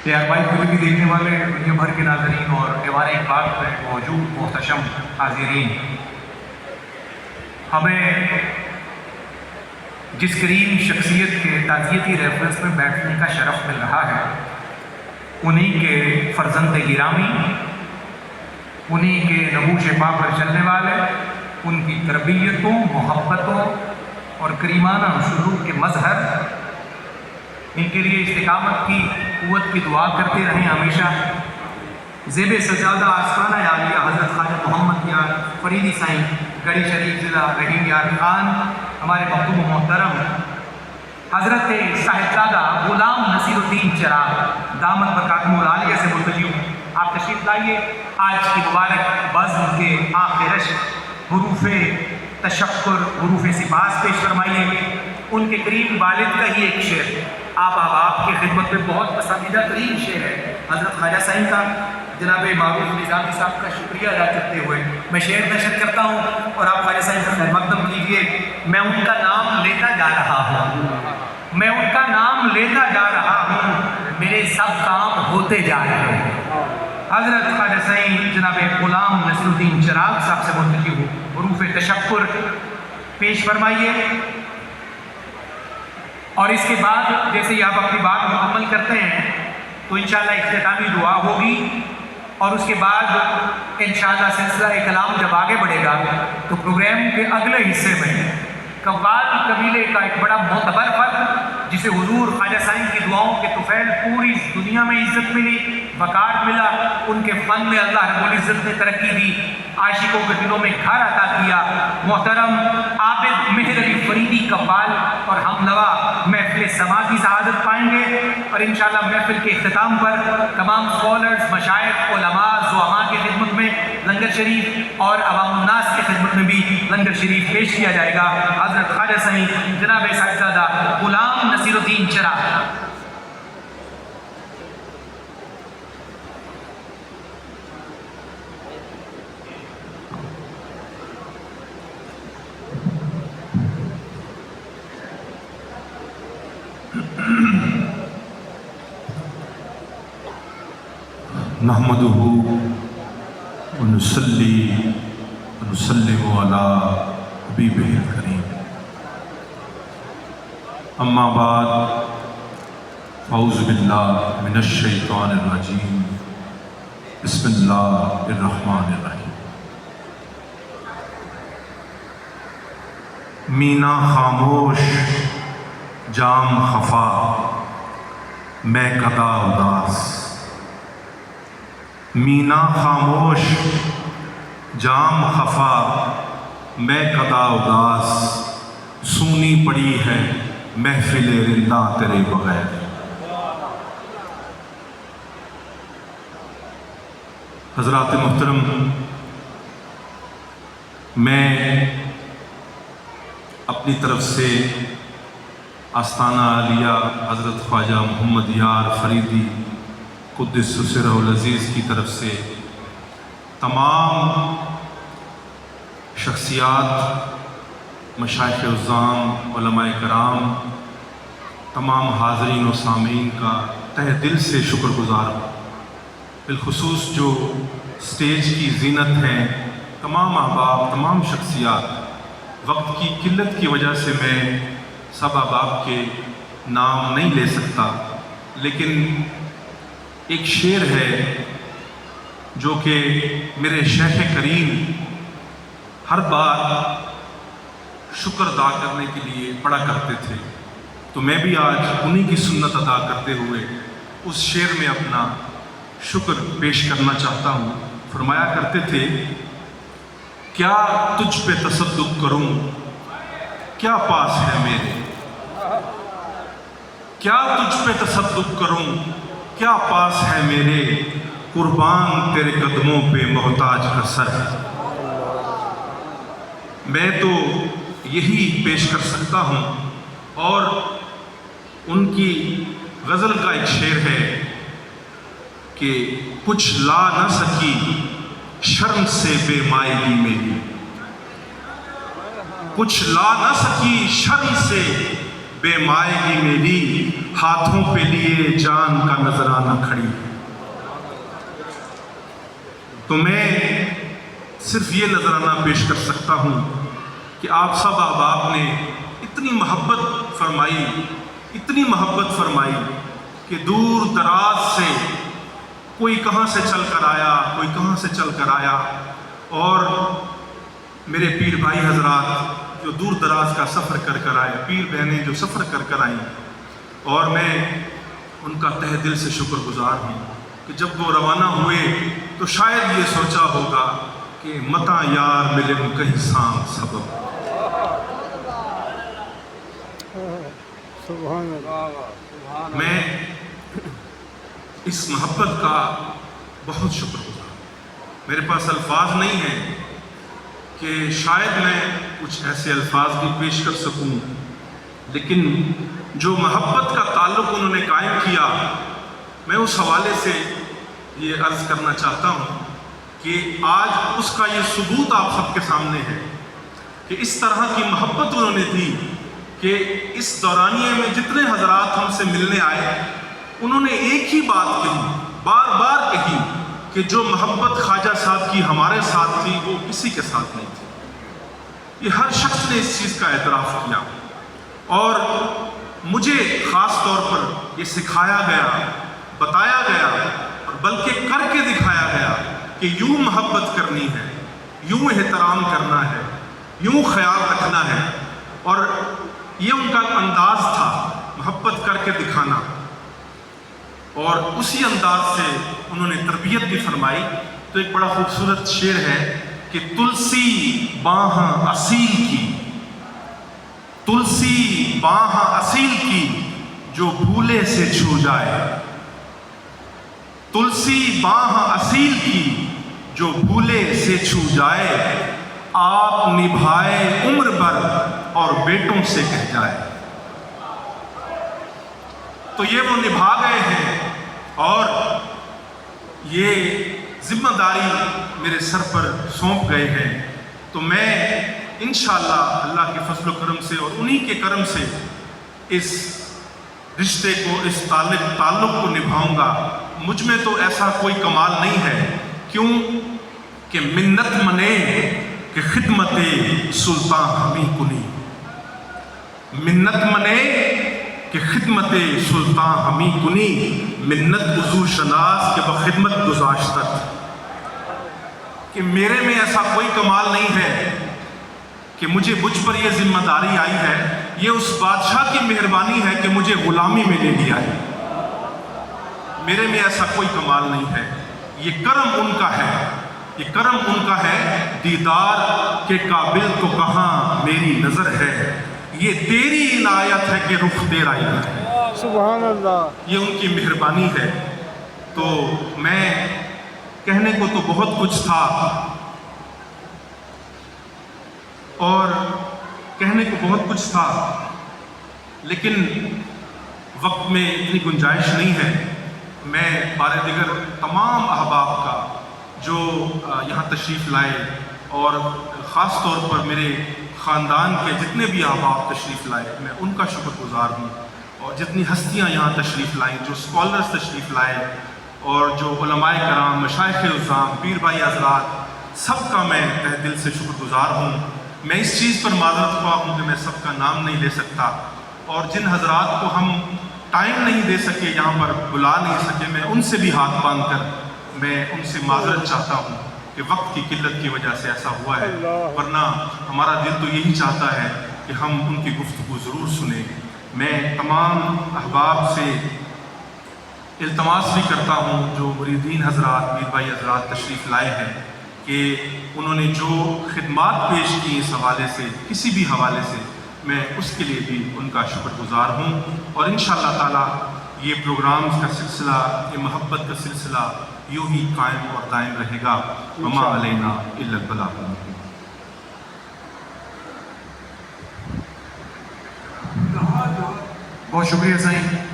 ARY T V دیکھنے والے دنیا بھر کے ناظرین اور ایوان اقبال میں موجود محتشم حاضرین، ہمیں جس کریم شخصیت کے تعزیتی ریفرنس میں بیٹھنے کا شرف مل رہا ہے، انہی کے فرزند گرامی، انہی کے نحوش پا پر چلنے والے، ان کی تربیتوں، محبتوں اور کریمانہ سلوک کے مظہر، ان کے لیے استقامت کی قوت کی دعا کرتے رہیں ہمیشہ۔ زیب سجادہ آستانہ عالیہ حضرت خواجہ محمد یار فریدی سائیں گڑھی شریف ضلع رحیم یار خان، ہمارے محبوب محترم حضرت صاحبزادہ غلام نصیر الدین چراغ دامت برکاتہم العالیہ سے ملتجی ہوں، آپ تشریف لائیے۔ آج کی مبارک بزم کے آخرش حروف تشکر، حروف سپاس پیش فرمائیے۔ ان کے قریب والد کا ہی ایک شعر آپ احباب کی خدمت میں بہت پسندیدہ ترین شعر ہے، حضرت خواجہ سائیں کا، جناب معروف نظامی صاحب کا شکریہ ادا کرتے ہوئے میں شعر نشر کرتا ہوں اور آپ خواجہ سائیں کا خیر مقدم کیجیے۔ میں ان کا نام لیتا جا رہا ہوں، میں ان کا نام لیتا جا رہا ہوں، میرے سب کام ہوتے جا رہے ہیں۔ حضرت خواجہ سائیں جناب غلام نصیر الدین چراغ صاحب سے ملتجی ہوں، حروف تشکر پیش فرمائیے۔ اور اس کے بعد جیسے ہی آپ اپنی بات مکمل کرتے ہیں تو انشاءاللہ اختتامی دعا ہوگی، اور اس کے بعد انشاءاللہ سلسلہ کلام جب آگے بڑھے گا تو پروگرام کے اگلے حصے میں قوال قبیلے کا ایک بڑا معتبر فرد، جسے حضور خواجہ سائیں کی دعاؤں کے طفیل پوری دنیا میں عزت ملی، وقار ملا، ان کے فن میں اللہ رب العزت نے ترقی دی، عاشقوں کے دلوں میں گھر عطا کیا، محترم عابد مہر علی فریدی قوال اور ہم نوا محفل سما کی سعادت پائیں گے۔ اور انشاءاللہ محفل کے اختتام پر تمام اسکالرز، مشائخ، علماء، زعماء کی خدمت میں لنگر شریف اور عوام الناس کی خدمت میں بھی لنگر شریف پیش کیا جائے گا۔ حضرت خواجہ سائیں جناب صاحبزادہ غلام نصیر الدین چراغ۔ نحمدہ ونصلی ونسلم علی حبیبہ الکریم، اما بعد، اعوذ باللہ من الشیطان الرجیم، بسم اللہ الرحمن الرحیم۔ مینا خاموش جام خفا، میں قدا اداس، مینا خاموش جام خفا، میں قدا اداس، سونی پڑی ہے محفل رندہ تیرے بغیر۔ حضرات محترم، میں اپنی طرف سے آستانہ عالیہ حضرت خواجہ محمد یار فریدی قدس سرہ العزیز کی طرف سے تمام شخصیات، مشائخ عظام، علماء کرام، تمام حاضرین و سامعین کا تہ دل سے شکر گزار ہوں۔ بالخصوص جو سٹیج کی زینت ہیں، تمام احباب، تمام شخصیات، وقت کی قلت کی وجہ سے میں سب احباب کے نام نہیں لے سکتا، لیکن ایک شعر ہے جو کہ میرے شیخ کریم ہر بار شکر ادا کرنے کے لیے پڑھا کرتے تھے، تو میں بھی آج انہی کی سنت ادا کرتے ہوئے اس شعر میں اپنا شکر پیش کرنا چاہتا ہوں۔ فرمایا کرتے تھے، کیا تجھ پہ تصدق کروں، کیا پاس ہے میرے، کیا تجھ پہ تصدق کروں، کیا پاس ہے میرے، قربان تیرے قدموں پہ محتاج کا سر ہے۔ میں تو یہی پیش کر سکتا ہوں، اور ان کی غزل کا ایک شعر ہے کہ کچھ لا نہ سکی شرم سے بے مائگی میری، کچھ لا نہ سکی شرم سے بے مائگی میری ہاتھوں پہ لیے جان کا نذرانہ کھڑی. تو میں صرف یہ نذرانہ پیش کر سکتا ہوں کہ آپ سب احباب نے اتنی محبت فرمائی کہ دور دراز سے کوئی کہاں سے چل کر آیا, کوئی کہاں سے چل کر آیا, اور میرے پیر بھائی حضرات جو دور دراز کا سفر کر کر آئے, پیر بہنیں جو سفر کر کر آئیں, اور میں ان کا تہ دل سے شکر گزار ہوں کہ جب وہ روانہ ہوئے تو شاید یہ سوچا ہوگا کہ متا یار ملن کہیں سام سبب. میں اس محبت کا بہت شکر گزار ہوں. میرے پاس الفاظ نہیں ہیں کہ شاید میں کچھ ایسے الفاظ بھی پیش کر سکوں, لیکن جو محبت کا تعلق انہوں نے قائم کیا, میں اس حوالے سے یہ عرض کرنا چاہتا ہوں کہ آج اس کا یہ ثبوت آپ سب کے سامنے ہے کہ اس طرح کی محبت انہوں نے دی کہ اس دورانیے میں جتنے حضرات ہم سے ملنے آئے انہوں نے ایک ہی بات کہی, بار بار کہی کہ جو محبت خواجہ صاحب کی ہمارے ساتھ تھی وہ کسی کے ساتھ نہیں تھی. یہ ہر شخص نے اس چیز کا اعتراف کیا, اور مجھے خاص طور پر یہ سکھایا گیا, بتایا گیا, اور بلکہ کر کے دکھایا گیا کہ یوں محبت کرنی ہے, یوں احترام کرنا ہے, یوں خیال رکھنا ہے. اور یہ ان کا انداز تھا, محبت کر کے دکھانا, اور اسی انداز سے انہوں نے تربیت بھی فرمائی. تو ایک بڑا خوبصورت شعر ہے کہ تلسی باہاں اصیل کی, تلسی باہاں اصیل کی جو بھولے سے چھو جائے, تلسی باہاں اصیل کی جو بھولے سے چھو جائے, آپ نبھائے عمر بھر اور بیٹوں سے کہہ جائے. تو یہ وہ نبھا گئے ہیں, اور یہ ذمہ داری میرے سر پر سونپ گئے ہیں. تو میں انشاءاللہ اللہ کے فضل و کرم سے اور انہی کے کرم سے اس رشتے کو, اس تعلق کو نبھاؤں گا. مجھ میں تو ایسا کوئی کمال نہیں ہے, کیوں کہ منت منے کہ خدمت سلطان ہمیں کنی, منت منے کہ خدمت سلطان ہمیں کنی, منت عضو شناس کہ بخدمت گزاشتت. کہ میرے میں ایسا کوئی کمال نہیں ہے کہ مجھ پر یہ ذمہ داری آئی ہے, یہ اس بادشاہ کی مہربانی ہے کہ مجھے غلامی میں لے لیا ہے. میرے میں ایسا کوئی کمال نہیں ہے, یہ کرم ان کا ہے, یہ کرم ان کا ہے. دیدار کے قابل تو کہاں میری نظر ہے, یہ تیری عنایت ہے کہ رخ تیرا ادھر ہے. سبحان اللہ. یہ ان کی مہربانی ہے. تو میں کہنے کو تو بہت کچھ تھا, اور کہنے کو بہت کچھ تھا, لیکن وقت میں اتنی گنجائش نہیں ہے. میں بارے دیگر تمام احباب کا جو یہاں تشریف لائے, اور خاص طور پر میرے خاندان کے جتنے بھی احباب تشریف لائے, میں ان کا شکر گزار ہوں. اور جتنی ہستیاں یہاں تشریف لائیں, جو اسکالرز تشریف لائے, اور جو علماء کرام, مشائخ عظام, پیر بھائی حضرات, سب کا میں تہ دل سے شکر گزار ہوں. میں اس چیز پر معذرت خواہ ہوں کہ میں سب کا نام نہیں لے سکتا, اور جن حضرات کو ہم ٹائم نہیں دے سکے, یہاں پر بلا نہیں سکے, میں ان سے بھی ہاتھ باندھ کر میں ان سے معذرت چاہتا ہوں کہ وقت کی قلت کی وجہ سے ایسا ہوا ہے. ورنہ ہمارا دل تو یہی چاہتا ہے کہ ہم ان کی گفتگو ضرور سنیں. میں تمام احباب سے التماس بھی کرتا ہوں جو مریدین حضرات, پیر بھائی حضرات تشریف لائے ہیں, کہ انہوں نے جو خدمات پیش کی اس حوالے سے, کسی بھی حوالے سے, میں اس کے لیے بھی ان کا شکر گزار ہوں. اور انشاءاللہ تعالی یہ پروگرامز کا سلسلہ, یہ محبت کا سلسلہ یوں ہی قائم اور دائم رہے گا. وما علینا الا البلاغ. بہت شکریہ سائیں.